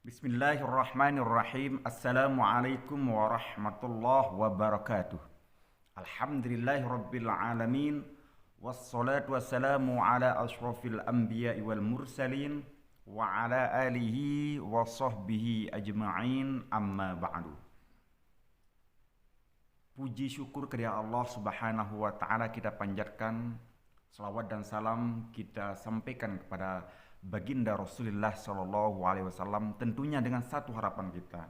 Bismillahirrahmanirrahim. Assalamualaikum warahmatullahi wabarakatuh. Alhamdulillahirabbil alamin. Wassalatu wassalamu ala asyrafil anbiya'i wal mursalin wa ala alihi wa sahbihi ajma'in, amma ba'du. Puji syukur kepada Allah Subhanahu wa taala kita panjatkan, salawat dan salam kita sampaikan kepada baginda Rasulullah Shallallahu Alaihi Wasallam, tentunya dengan satu harapan kita,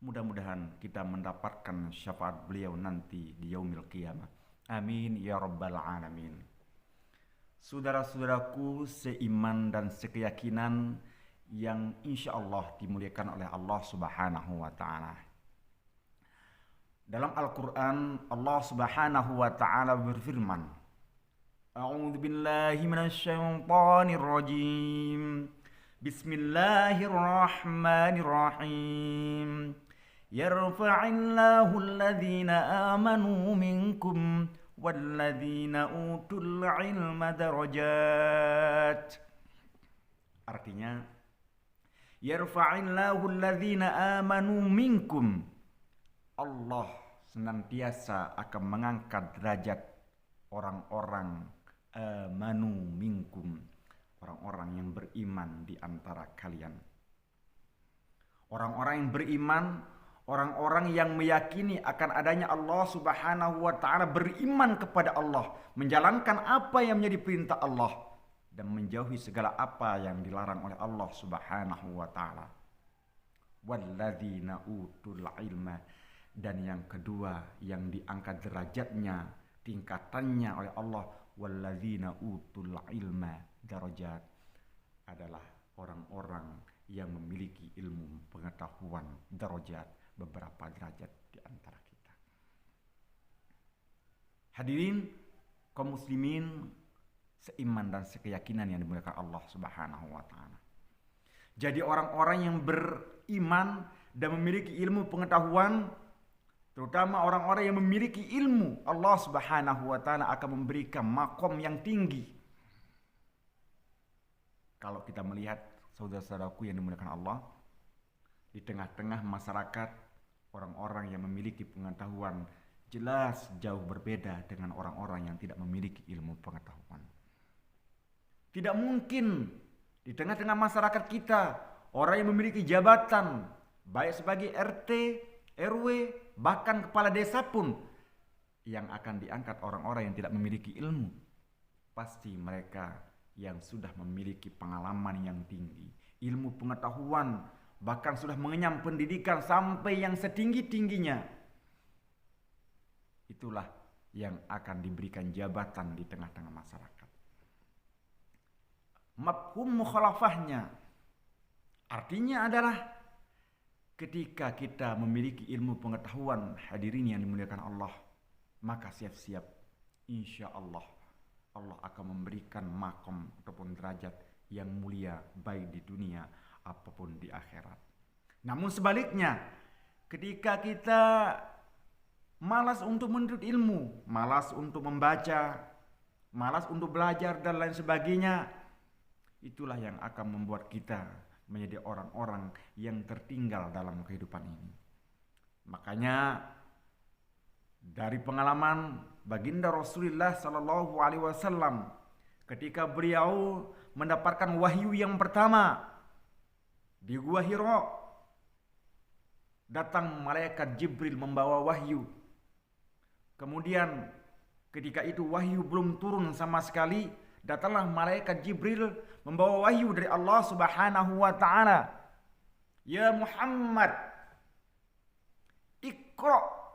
mudah-mudahan kita mendapatkan syafaat beliau nanti di yaumil qiyamah. Amin ya rabbal alamin. Saudara-saudaraku seiman dan sekeyakinan yang insya Allah dimuliakan oleh Allah Subhanahu wa taala. Dalam Al-Quran Allah Subhanahu wa taala berfirman, A'udzu billahi minasyaitonir rajim. Bismillahirrahmanirrahim. Yarfa'illahu alladhina amanu minkum walladzina utul ilma darajat. Artinya, yarfa'illahu alladhina amanu minkum. Allah senantiasa akan mengangkat derajat orang-orang amanu minkum, orang-orang yang beriman di antara kalian. Orang-orang yang beriman, orang-orang yang meyakini akan adanya Allah Subhanahu wa taala, beriman kepada Allah, menjalankan apa yang menjadi perintah Allah dan menjauhi segala apa yang dilarang oleh Allah Subhanahu wa taala. Walladzina utul ilma, dan yang kedua yang diangkat derajatnya, tingkatannya oleh Allah, walladzina utul ilma darajat, adalah orang-orang yang memiliki ilmu pengetahuan, darajat, beberapa derajat di antara kita. Hadirin kaum muslimin seiman dan sekeyakinan yang dimuliakan Allah Subhanahu wa taala. Jadi orang-orang yang beriman dan memiliki ilmu pengetahuan, terutama orang-orang yang memiliki ilmu, Allah Subhanahu wa taala akan memberikan makom yang tinggi. Kalau kita melihat saudara-saudaraku yang dimuliakan Allah, di tengah-tengah masyarakat, orang-orang yang memiliki pengetahuan jelas jauh berbeda dengan orang-orang yang tidak memiliki ilmu pengetahuan. Tidak mungkin di tengah-tengah masyarakat kita, orang yang memiliki jabatan, baik sebagai RT, RW, bahkan kepala desa pun, yang akan diangkat orang-orang yang tidak memiliki ilmu. Pasti mereka yang sudah memiliki pengalaman yang tinggi, ilmu pengetahuan, bahkan sudah mengenyam pendidikan sampai yang setinggi-tingginya. Itulah yang akan diberikan jabatan di tengah-tengah masyarakat. Mafhum mukhalafahnya artinya adalah ketika kita memiliki ilmu pengetahuan, hadirin yang dimuliakan Allah, maka siap-siap insya Allah Allah akan memberikan makom ataupun derajat yang mulia baik di dunia apapun di akhirat. Namun sebaliknya, ketika kita malas untuk menuntut ilmu, malas untuk membaca, malas untuk belajar dan lain sebagainya, itulah yang akan membuat kita menjadi orang-orang yang tertinggal dalam kehidupan ini. Makanya dari pengalaman baginda Rasulullah Sallallahu Alaihi Wasallam, ketika beliau mendapatkan wahyu yang pertama di Gua Hira, datang malaikat Jibril membawa wahyu. Kemudian ketika itu wahyu belum turun sama sekali, datanglah malaikat Jibril membawa wahyu dari Allah Subhanahu wa taala. Ya Muhammad, Iqra.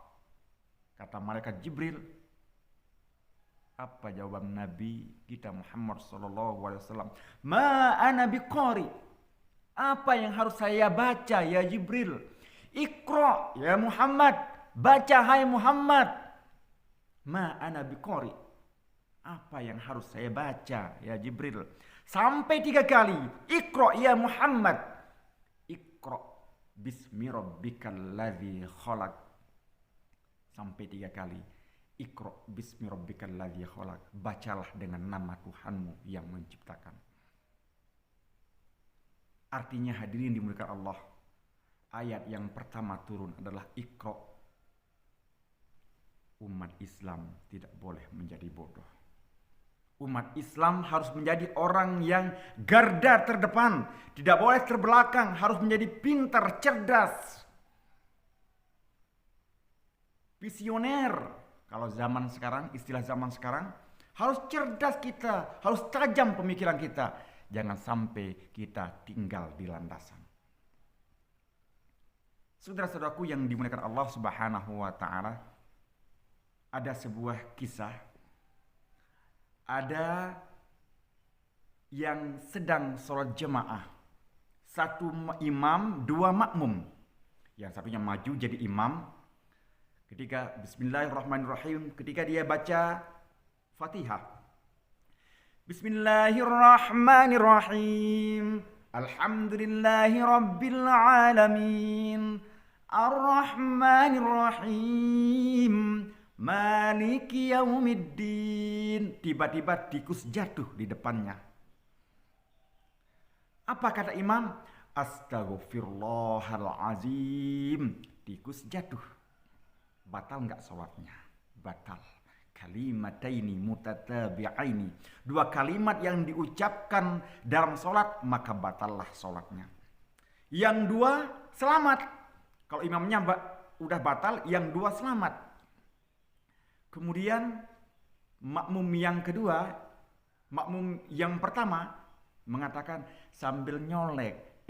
Kata malaikat Jibril. Apa jawaban Nabi kita Muhammad sallallahu alaihi wasallam? Ma ana biqari. Apa yang harus saya baca ya Jibril? Iqra ya Muhammad. Baca hai Muhammad. Ma ana biqari. Apa yang harus saya baca ya Jibril? Sampai 3 kali. Iqra ya Muhammad. Iqra bismi rabbikal ladzi khalaq. Sampai 3 kali. Iqra bismi rabbikal ladzi khalaq. Bacalah dengan nama Tuhanmu yang menciptakan. Artinya hadirin dimuliakan Allah, ayat yang pertama turun adalah Iqra. Umat Islam tidak boleh menjadi bodoh. Umat Islam harus menjadi orang yang garda terdepan, tidak boleh terbelakang, harus menjadi pintar, cerdas, visioner. Kalau zaman sekarang, istilah zaman sekarang, harus cerdas kita, harus tajam pemikiran kita. Jangan sampai kita tinggal di landasan. Saudara-saudaraku yang dimuliakan Allah Subhanahu wa taala, ada sebuah kisah. Ada yang sedang sholat jemaah. Satu imam, dua makmum. Yang satunya maju jadi imam. Ketika Bismillahirrahmanirrahim, ketika dia baca Fatihah. Bismillahirrahmanirrahim. Alhamdulillahi rabbil alamin. Ar-Rahmanirrahim. Maliki yaumiddin. Tiba-tiba tikus jatuh di depannya. Apa kata imam? Astaghfirullahalazim. Tikus jatuh. Batal enggak sholatnya? Batal. Kalimataini mutatabi'aini. Dua kalimat yang diucapkan dalam sholat, maka batallah sholatnya. Yang dua selamat. Kalau imamnya udah batal, yang dua selamat. Kemudian makmum yang kedua, makmum yang pertama mengatakan sambil nyolek,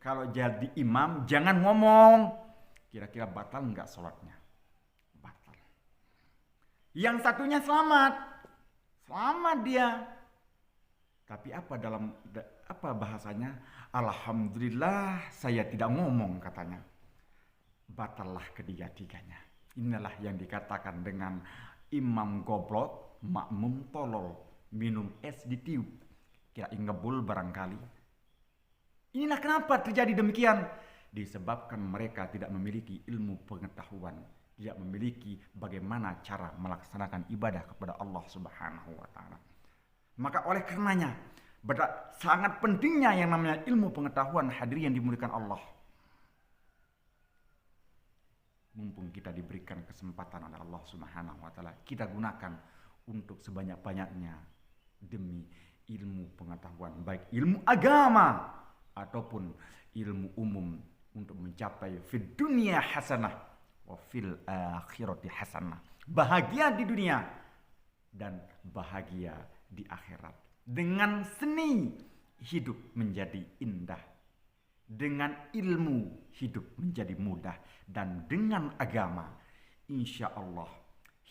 kalau jadi imam jangan ngomong. Kira-kira batal enggak sholatnya? Batal. Yang satunya selamat. Selamat dia. Tapi apa bahasanya? Alhamdulillah saya tidak ngomong katanya. Batallah ketiga-tiganya. Inilah yang dikatakan dengan imam goblok, makmum tolol, minum es di tiup, kira ngebul barangkali. Inilah kenapa terjadi demikian. Disebabkan mereka tidak memiliki ilmu pengetahuan, tidak memiliki bagaimana cara melaksanakan ibadah kepada Allah Subhanahu wa taala. Maka oleh karenanya, sangat pentingnya yang namanya ilmu pengetahuan, hadirin yang dimuliakan Allah. Mumpung kita diberikan kesempatan oleh Allah Subhanahu wa taala, kita gunakan untuk sebanyak-banyaknya demi ilmu pengetahuan, baik ilmu agama ataupun ilmu umum, untuk mencapai fid dunya hasanah wa fil akhirati hasanah. Bahagia di dunia dan bahagia di akhirat. Dengan seni hidup menjadi indah. Dengan ilmu hidup menjadi mudah, dan dengan agama insya Allah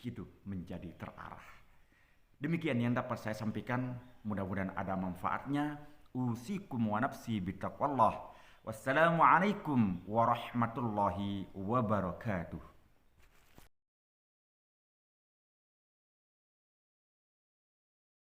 hidup menjadi terarah. Demikian yang dapat saya sampaikan, mudah-mudahan ada manfaatnya. Usikum wa nafsi bitaqwallah. Wassalamualaikum warahmatullahi wabarakatuh.